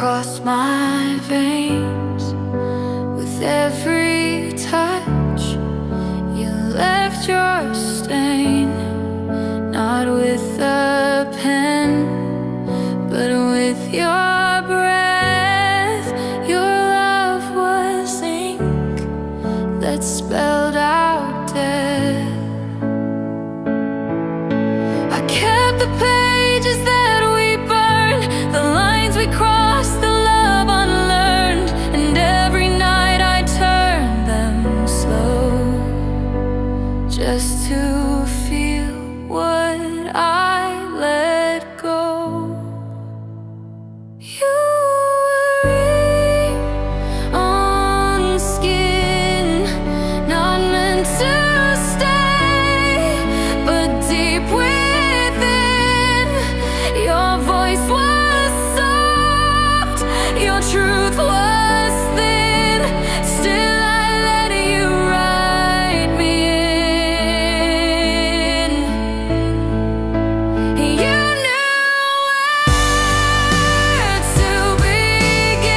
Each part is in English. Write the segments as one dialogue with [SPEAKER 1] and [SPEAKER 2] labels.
[SPEAKER 1] across my veins. With every touch, you left your stain. Not with a pen, but with your breath. Your love was ink that spelled out death. I kept the pages that we burned, the lines we crossed, the love unlearned. And every night I turned them slow, just to feel what I let go. You were on skin, not meant to stay, but deep within. Your voice was soft, your truth was thin. Still I let you write me in. You knew where to begin,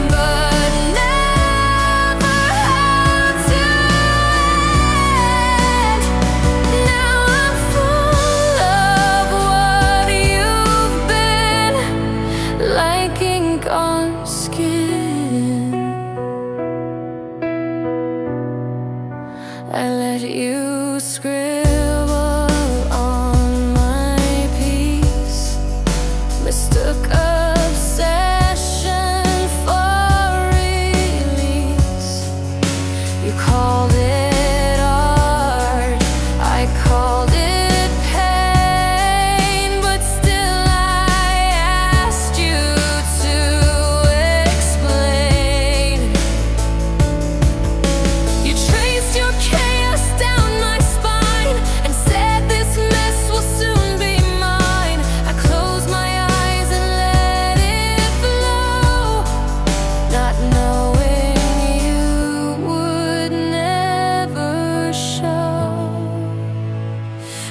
[SPEAKER 1] but never how to end. Now I'm full of what you've been, like ink on skin. I let you scribble on my piece, mistook obsession for release. You called it art, I called it pain, but still I asked you to explain. You traced your chaos down my spine and said this mess will soon be mine. I closed my eyes and let it flow, not knowing you would never show.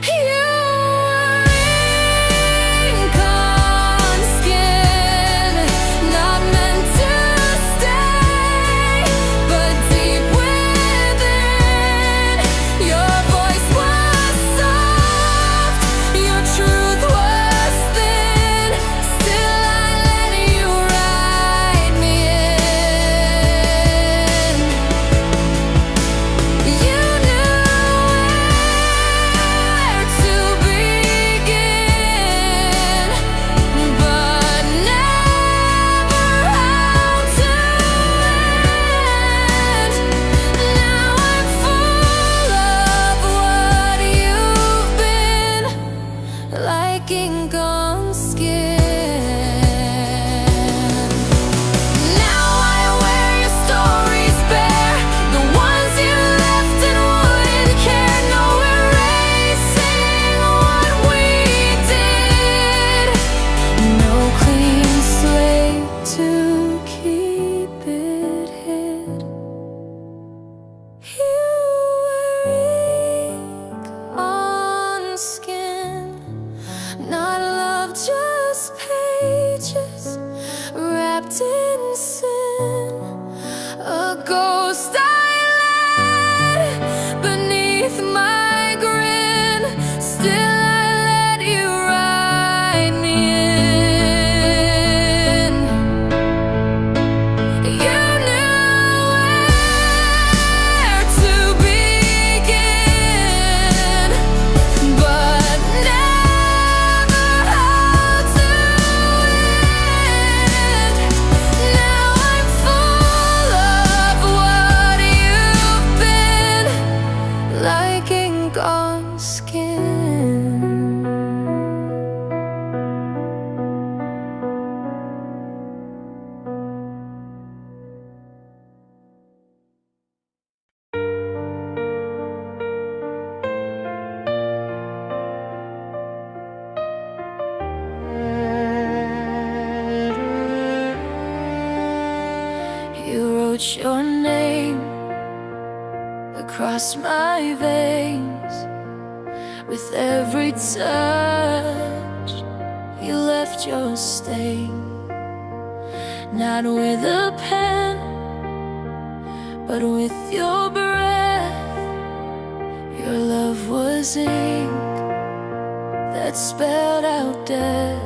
[SPEAKER 1] You were ink on skin, not meant to stay, but deep within. Your voice was soft, your truth was thin. Still I let you write me in. You knew where to begin, but never how to end. Now I'm full of what you've been, like ink on skin. Now I wear your stories bare, the ones you left and wouldn't care. No erasing what we did, no clean slate to keep it hid. You were ink on skin, not love, just pages wrapped in sin. A ghost I let beneath my grin. Still I let you write me in. You knew where to begin, but never how to end. Now I'm full of what you've been, like ink on skin. You wrote your name across my veins. With every touch, you left your stain. Not with a pen, but with your breath. Your love was ink that spelled out death.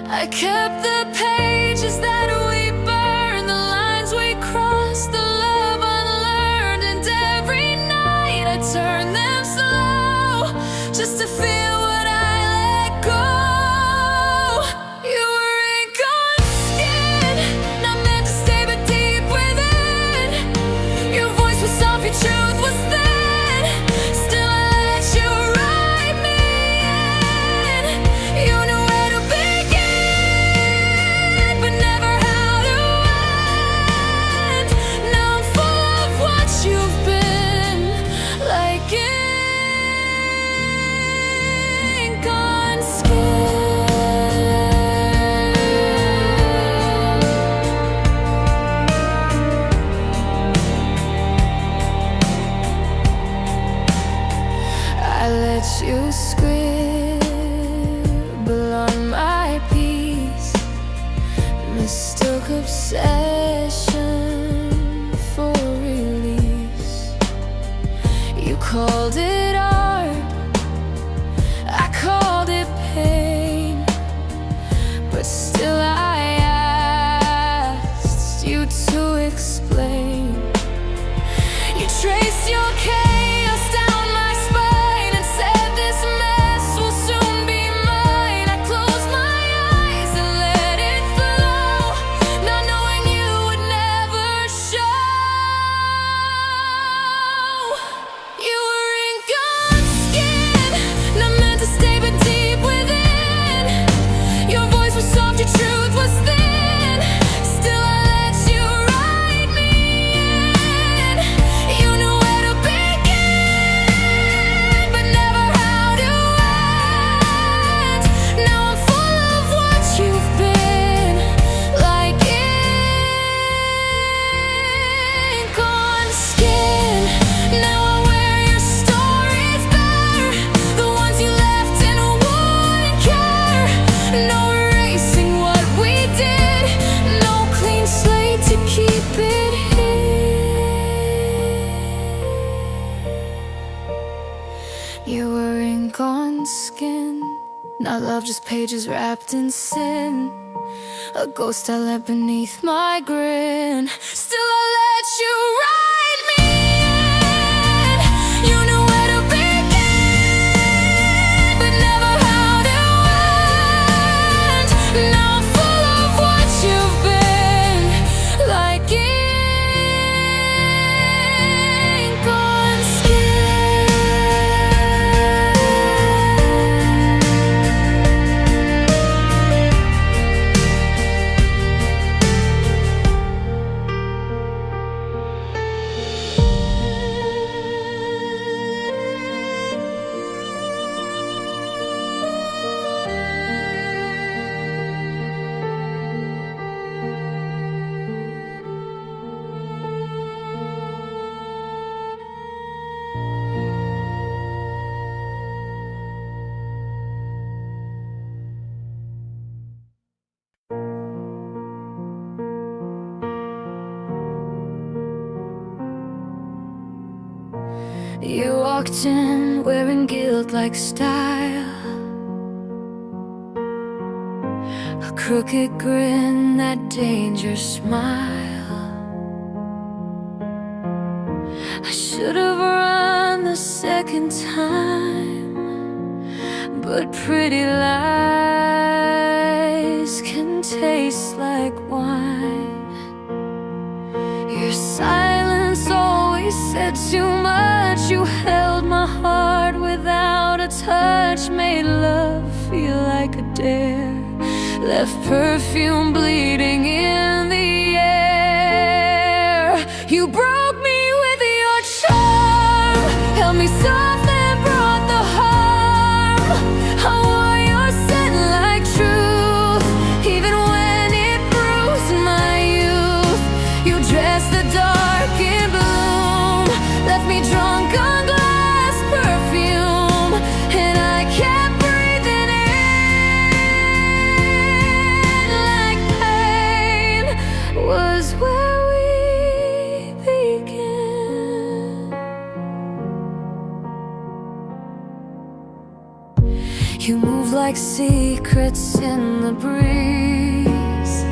[SPEAKER 1] I kept the pages that we burned, the lines we crossed, the love unlearned. And every night I turned them slow, just to feel what I let go. You were ink on skin, not meant to stay but deep within. Your voice was soft, your truth was thin. Still I let you write me in. You knew where to begin, but never how to end. Now I'm full of what you've been, like ink on skin. I let you scribble on my piece, mistook obsession for release. You called it art, I called it pain, but still I asked you to explain. You traced your chaos down my spine and said this mess will soon be mine. I closed my eyes and let it flow, not knowing you would never show. You were ink on skin, not meant to stay but deep within. Your voice was soft, your truth was thin. Still I let you write me in. You knew where to begin, but never how to end. Now I'm full of what you've been, like ink on skin. Now I wear your stories bare, the ones you left in a wooden care. No erasing what we did, no clean slate to keep it hid. You were ink on skin, not love, just pages wrapped in sin. A ghost I let beneath my grin. Still I let you write me in. You knew where to begin, but never how to end. Now I'm full of what you've been, like ink on skin. You walked in wearing guilt like style, a crooked grin, that danger smile. I should have run the second time, but pretty lies can taste like wine. Your silence always said too much. You held my heart without a touch, made love feel like a dare, left perfume bleeding in the air. You broke me with your charm, held me soft and brought the harm. I wore your scent like truth, even when it bruised my youth. You dressed the dark in bloom, left me drunk on glass perfume, and I kept breathing in. You move like secrets in the breeze.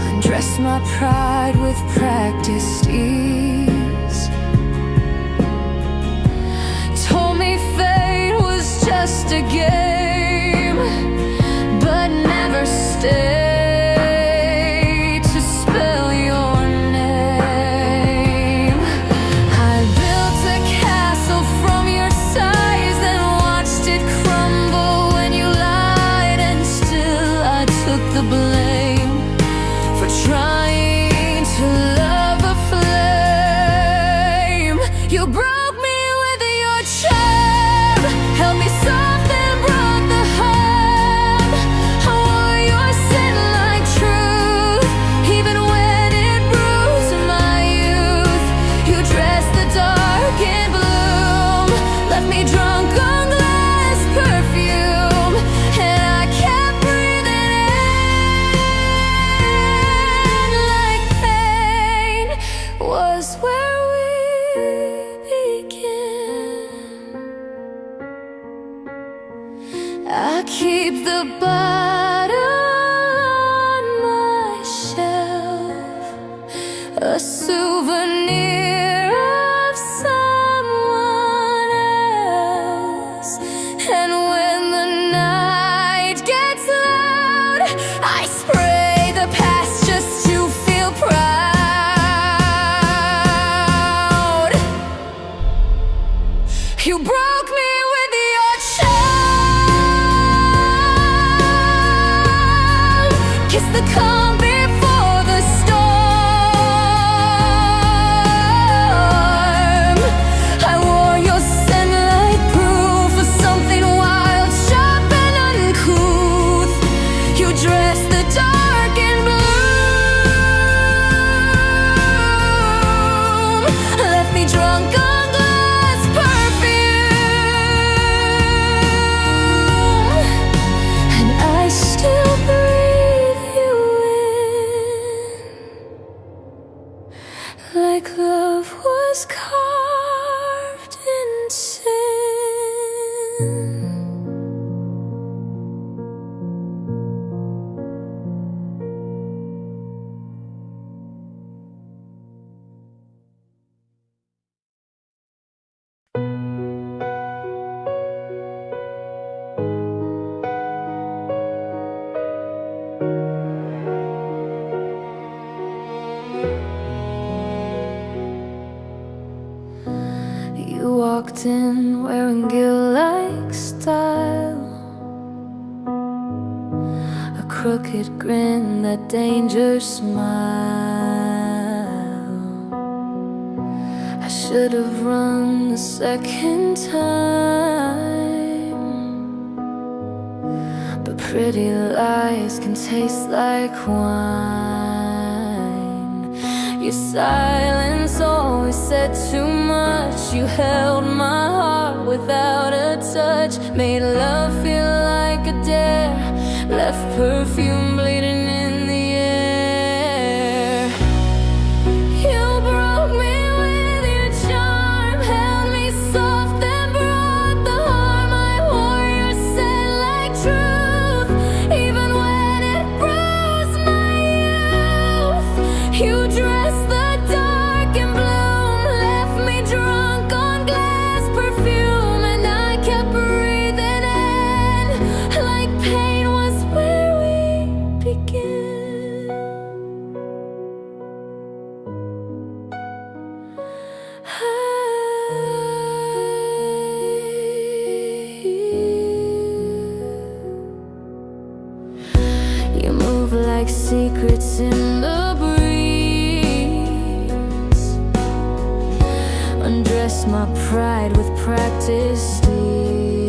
[SPEAKER 1] Undress my pride with practiced ease. Told me fate was just a game, but never stayed. I keep the bottle on my shelf, a souvenir of someone else. And when the night gets loud, I spray the past just to feel proud. You broke me with your charm. Kiss the calm before the storm. I wore your scent like proof of something wild, sharp and uncouth. You dressed the dark in bloom, left me drunk on glass perfume, and I still breathe you in, like love was carved in sin. You walked in wearing guilt-like style, a crooked grin, that danger smile. I should have run the second time, but pretty lies can taste like wine. Your silence always said too much. You held my heart without a touch, made love feel like a dare, left perfume bleeding in the air. You broke me with your charm, held me soft, then brought the harm. I wore your scent like truth, even when it bruised my youth. You dressed the dark in bloom, left me drunk on glass perfume, and I kept breathing in, like pain was where we began. You move like secrets in the breeze, undress my pride with practiced ease.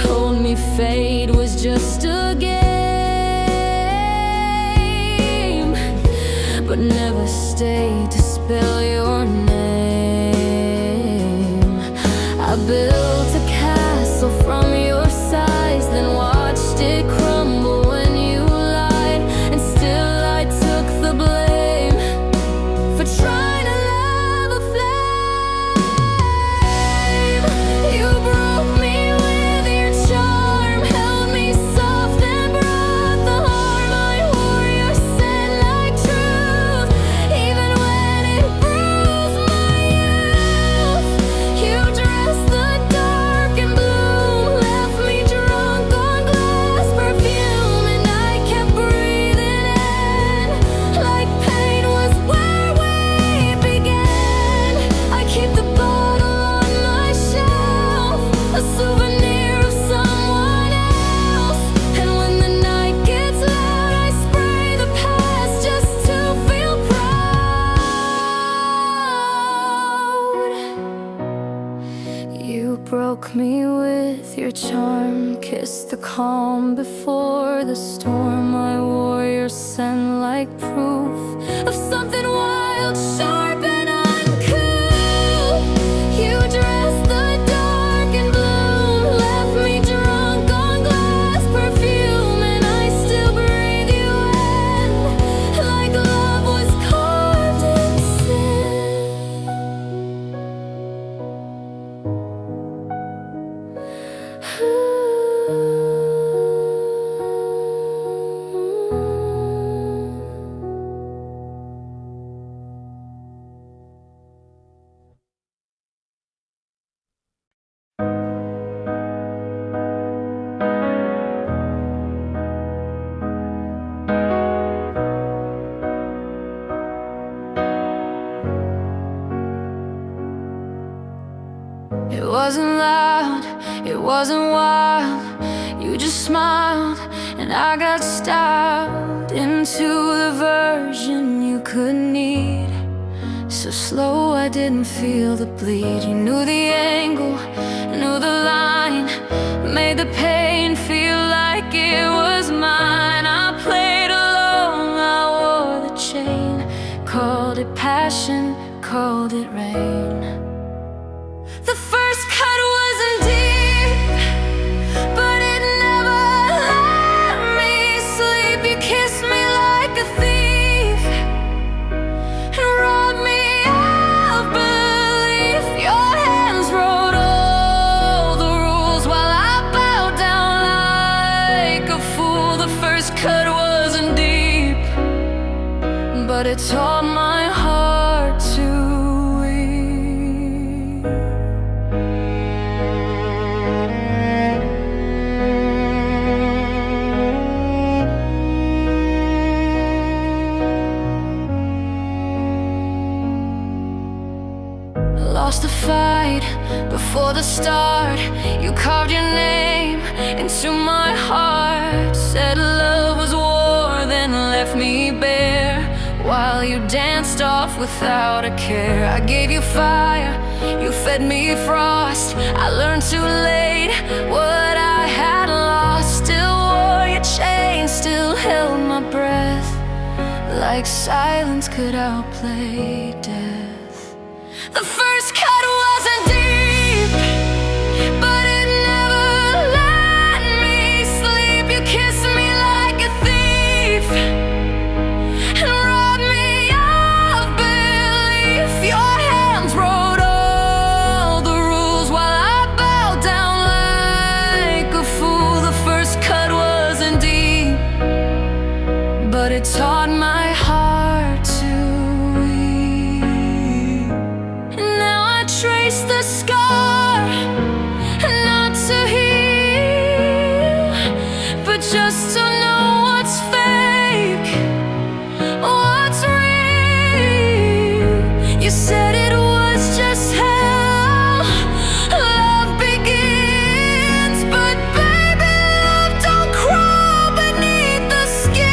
[SPEAKER 1] Told me fate was just a game, but never stayed to spell your name. I built a castle from your size, then watched it crumble when you lied, and still I took the blame for trying to love a flame. Every charm kissed the calm before the storm. My warrior sent like proof of something wild, sharp and uncool. You dressed the dark in bloom, left me drunk on glass perfume, and I still breathe you in like love was carved in sin. It wasn't loud, it wasn't wild. You just smiled and I got styled into the version you could need. So slow I didn't feel the bleed. You knew the angle, knew the line, made the pain feel like it was mine. I played along, I wore the chain, called it passion, called it rain. The first cut wasn't deep, but it never let me sleep. You kissed me like a thief and robbed me of belief. Your hands wrote all the rules while I bowed down like a fool. The first cut wasn't deep, but it taught my heart to lost the fight before the start. You carved your name into my heart, said love was war, then left me bare while you danced off without a care. I gave you fire, you fed me frost. I learned too late what I had lost. Still wore your chain, still held my breath, like silence could outplay death. The first cut wasn't deep, but it never let me sleep. You kissed me like a thief and robbed me of belief. Your hands wrote all the rules while I bowed down like a fool. The first cut wasn't deep, but it taught my heart to trace the scar, not to heal, but just to know what's fake, what's real. You said it was just hell, love begins, but baby, love don't crawl beneath the skin.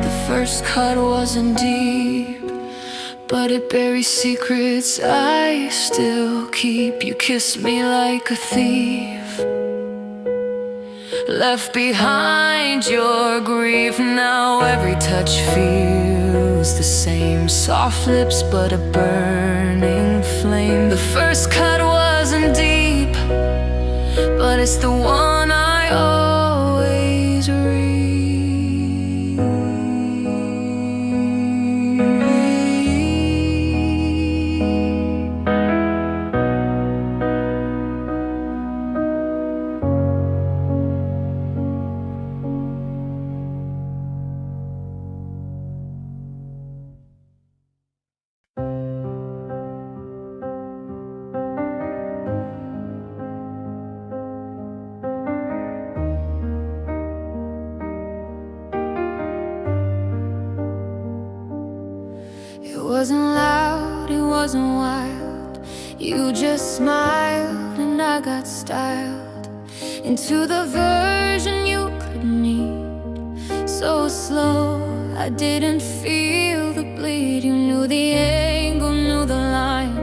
[SPEAKER 1] The first cut wasn't deep, but it buries secrets I still keep. You kissed me like a thief, left behind your grief. Now every touch feels the same, soft lips but a burning flame. The first cut wasn't deep, but it's the one I always read. It wasn't loud, it wasn't wild. You just smiled and I got styled into the version you could need. So slow, I didn't feel the bleed. You knew the angle, knew the line,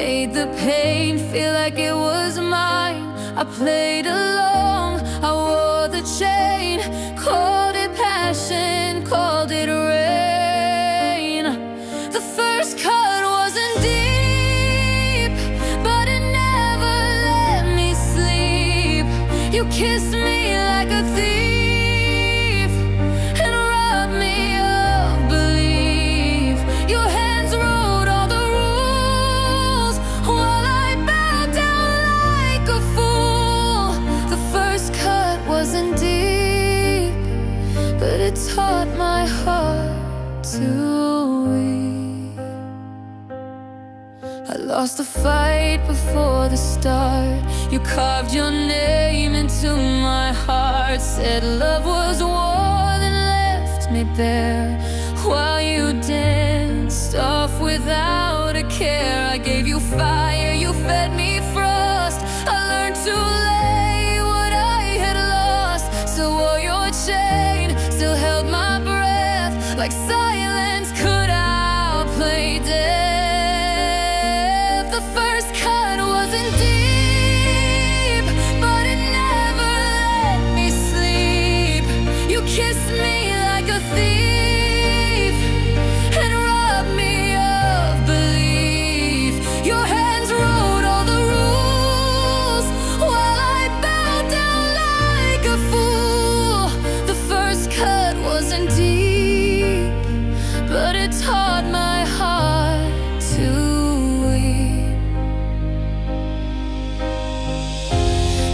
[SPEAKER 1] made the pain feel like it was mine. I played along, I wore the chain, called it passion, called it rain. The first cut wasn't deep, but it never let me sleep. You kissed me like a thief and robbed me of belief. Your hands wrote all the rules while I bowed down like a fool. The first cut wasn't deep, but it taught my heart to weep. I lost the fight before the start. You carved your name into my heart, said love was war, then left me bare. While you danced off without a care, I gave you fire, you fed me frost. I learned to lay what I had lost. Still wore your chain, still held my breath, like silence could outplay death. The first cut wasn't deep, but it never let me sleep. You kissed me like a thief and robbed me of belief. Your hands wrote all the rules while I bowed down like a fool. The first cut wasn't deep, but it taught my heart to weep.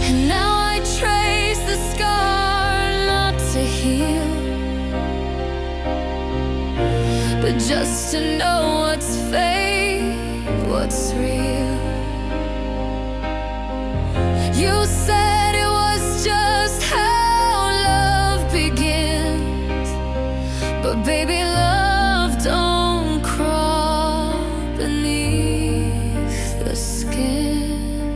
[SPEAKER 1] And now I trace the scar, not to heal, but just to know what's fake, what's real. You said it was just how love begins, but baby, love don't crawl beneath the skin.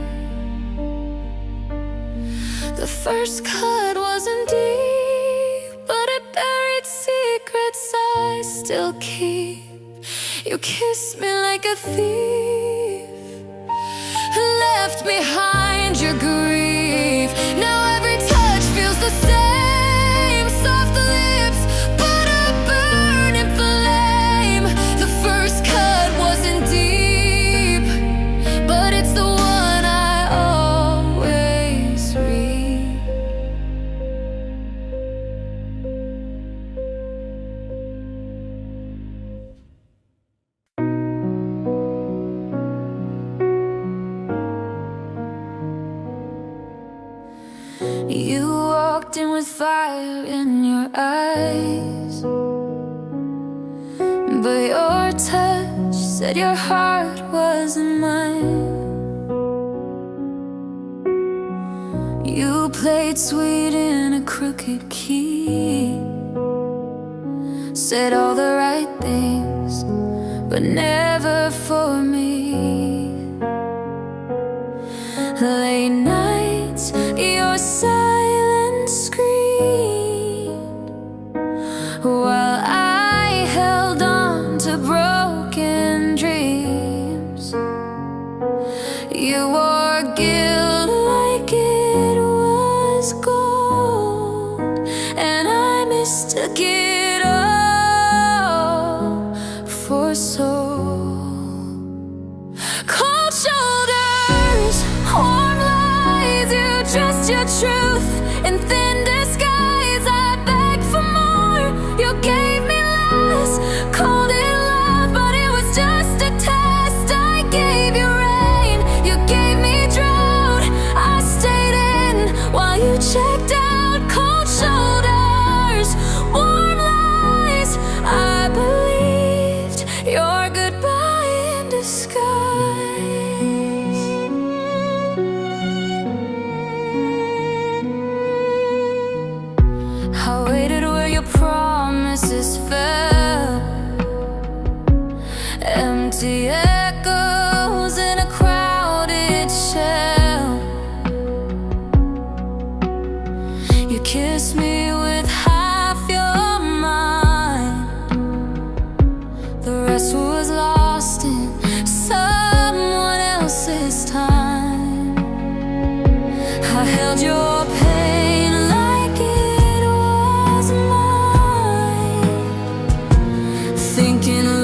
[SPEAKER 1] The first cut wasn't deep, but it buried secrets I still keep. You kissed me like a thief, left behind your grief. Now every touch feels the same, soft lips, but a burning flame. The first cut wasn't deep, but it's the one I always read. You walked in with fire in your eyes, but your touch said your heart wasn't mine. You played sweet in a crooked key, said all the right things, but never for me. Late nights, your silence screamed while I held on to broken dreams. You wore guilt like it was gold, and I mistook it all for soul. Cold shoulders, warm lies, you trust your truth in thin disguise. I begged for more, you gave me less, called it love, but it was just a test. I gave you rain, you gave me drought. I stayed in while you checked out. Cold shoulders, warm lies, I believed your goodbye in disguise. I waited where your promises fell, empty echoes in a crowded shell. You kissed me with half your mind, the rest was lost in someone else. thinking